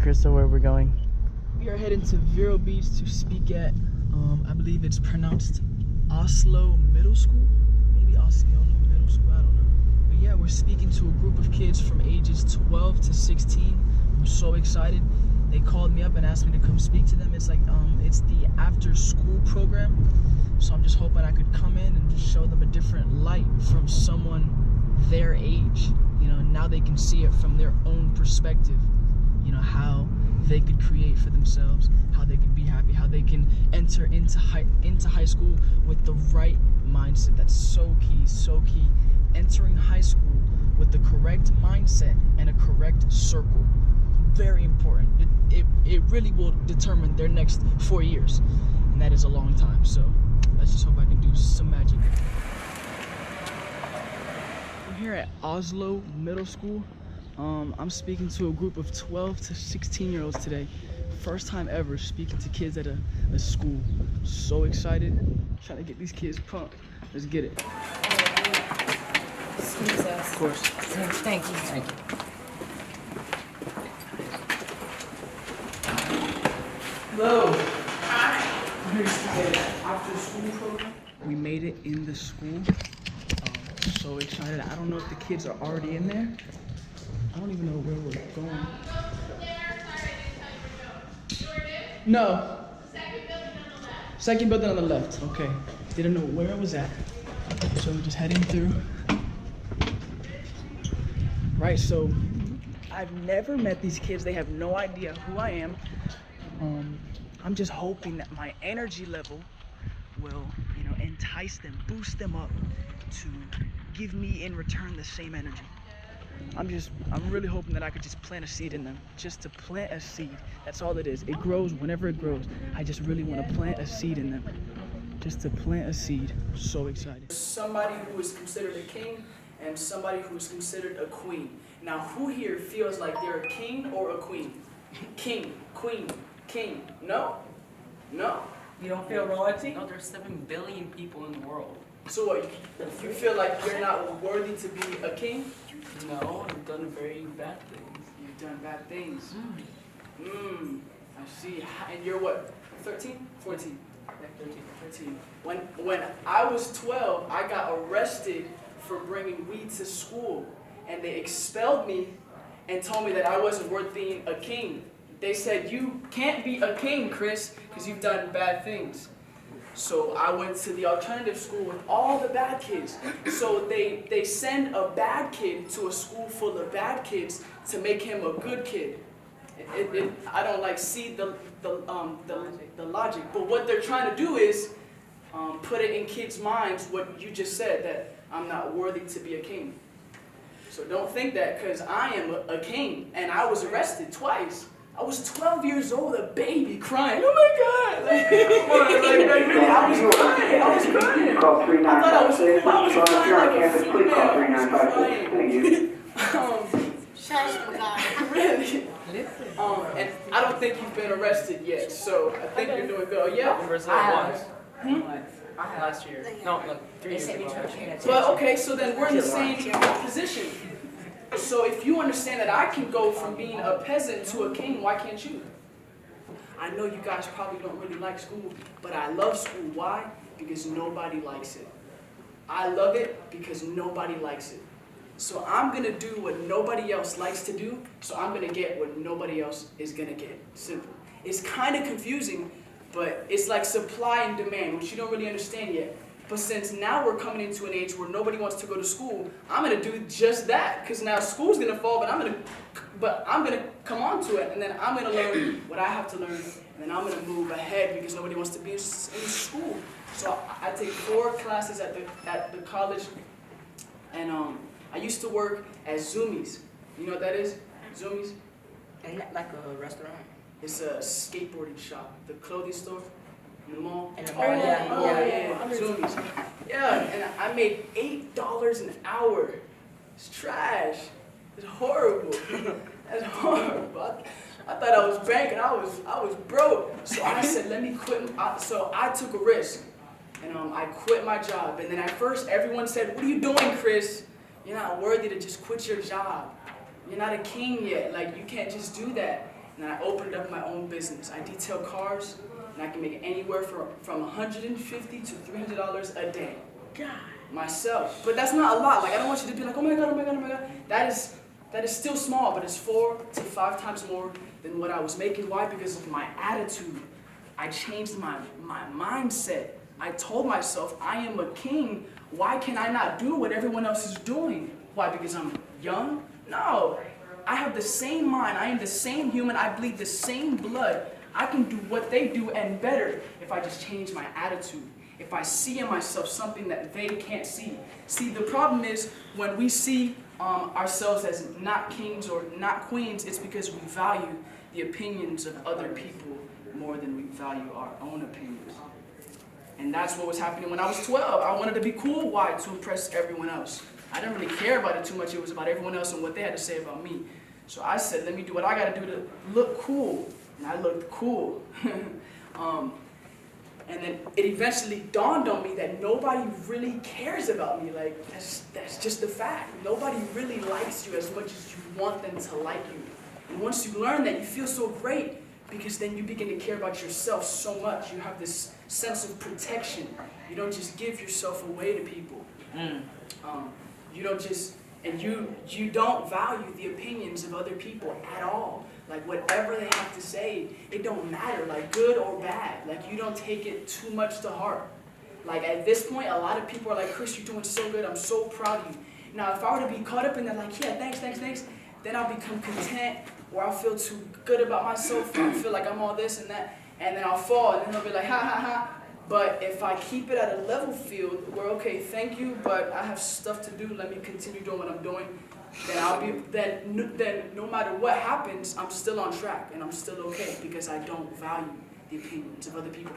Chris, so where we're going? We are heading to Vero Beach to speak at, I believe it's pronounced Oslo Middle School? Maybe Oslo Middle School, I don't know. But yeah, we're speaking to a group of kids from ages 12 to 16. I'm so excited. They called me up and asked me to come speak to them. It's like, it's the after school program. So I'm just hoping I could come in and just show them a different light from someone their age. You know, now they can see it from their own perspective. You know, how they could create for themselves, how they could be happy, how they can enter into high school with the right mindset. That's so key, so key. Entering high school with the correct mindset and a correct circle. Very important. It really will determine their next 4 years, and that is a long time. So let's just hope I can do some magic. I'm here at Oslo Middle School. I'm speaking to a group of 12 to 16-year-olds today. First time ever speaking to kids at a school. So excited. Trying to get these kids pumped. Let's get it. Excuse us. Of course. Thank you. Thank you. Hello. Hi. I'm here to speak at after school program. We made it in the school. So excited. I don't know if the kids are already in there. I don't even know where we're going. No. Second building on the left. Okay. Didn't know where it was at. So we're just heading through. Right, so I've never met these kids. They have no idea who I am. I'm just hoping that my energy level will, entice them, boost them up to give me in return the same energy. I'm really hoping that I could just plant a seed in them. Just to plant a seed. That's all it is. It grows whenever it grows. I just really want to plant a seed in them. Just to plant a seed. So excited. Somebody who is considered a king and somebody who is considered a queen. Now, who here feels like they're a king or a queen? King, queen, king. No? No? You don't feel royalty? No, there's 7 billion people in the world. So what, you feel like you're not worthy to be a king? No, I've done very bad things. You've done bad things. I see. And you're what, 13? 14? 13. When I was 12, I got arrested for bringing weed to school. And they expelled me and told me that I wasn't worth being a king. They said, you can't be a king, Chris, because you've done bad things. So I went to the alternative school with all the bad kids. So they send a bad kid to a school full of bad kids to make him a good kid. I don't see the logic. But what they're trying to do is put it in kids' minds what you just said, that I'm not worthy to be a king. So don't think that, because I am a king and I was arrested twice. I was 12 years old, a baby, crying. Oh my God! I was crying. I thought I was crying like a female. Really? And I don't think you've been arrested yet, so I think you're doing good. Oh, yeah? In Brazil once. Last year. No, like 3 years ago. Well, okay, so then we're in the same position. So if you understand that I can go from being a peasant to a king, why can't you? I know you guys probably don't really like school, but I love school. Why? Because nobody likes it. I love it because nobody likes it. So I'm going to do what nobody else likes to do, so I'm going to get what nobody else is going to get. Simple. It's kind of confusing, but it's like supply and demand, which you don't really understand yet. But since now we're coming into an age where nobody wants to go to school, I'm gonna do just that. Because now school's gonna fall, but I'm gonna come on to it, and then I'm gonna learn what I have to learn, and then I'm gonna move ahead because nobody wants to be in school. So I take 4 classes at the college, and I used to work at Zoomies. You know what that is? Zoomies? Isn't that like a restaurant? It's a skateboarding shop, the clothing store. In the mall? In the mall, yeah. Zoomies. Yeah, and I made $8 an hour. It's trash. It's horrible. That's horrible. I thought I was banking. I was broke. So I said, let me quit. So I took a risk, and I quit my job. And then at first, everyone said, "What are you doing, Chris? You're not worthy to just quit your job. You're not a king yet. Like, you can't just do that." and then I opened up my own business. I detail cars, and I can make anywhere from $150 to $300 a day. God. Myself. But that's not a lot. Like, I don't want you to be like, oh my God, oh my God, oh my God. That is still small, but it's 4 to 5 times more than what I was making. Why? Because of my attitude. I changed my mindset. I told myself, I am a king. Why can I not do what everyone else is doing? Why? Because I'm young? No. I have the same mind. I am the same human. I bleed the same blood. I can do what they do and better if I just change my attitude. If I see in myself something that they can't see. See, the problem is when we see ourselves as not kings or not queens, it's because we value the opinions of other people more than we value our own opinions. And that's what was happening when I was 12. I wanted to be cool. Why? To impress everyone else. I didn't really care about it too much. It was about everyone else and what they had to say about me. So I said, let me do what I got to do to look cool. And I looked cool. And then it eventually dawned on me that nobody really cares about me. Like, that's just the fact. Nobody really likes you as much as you want them to like you. And once you learn that, you feel so great because then you begin to care about yourself so much. You have this sense of protection. You don't just give yourself away to people. You don't just, and you don't value the opinions of other people at all. Like, whatever they have to say, it don't matter, like, good or bad. Like, you don't take it too much to heart. Like, at this point, a lot of people are like, Chris, you're doing so good. I'm so proud of you. Now, if I were to be caught up in that, like, yeah, thanks, then I'll become content, or I'll feel too good about myself, or I'll feel like I'm all this and that, and then I'll fall, and then they'll be like, ha, ha, ha. But if I keep it at a level field where, okay, thank you, but I have stuff to do, let me continue doing what I'm doing, then no matter what happens, I'm still on track and I'm still okay because I don't value the opinions of other people.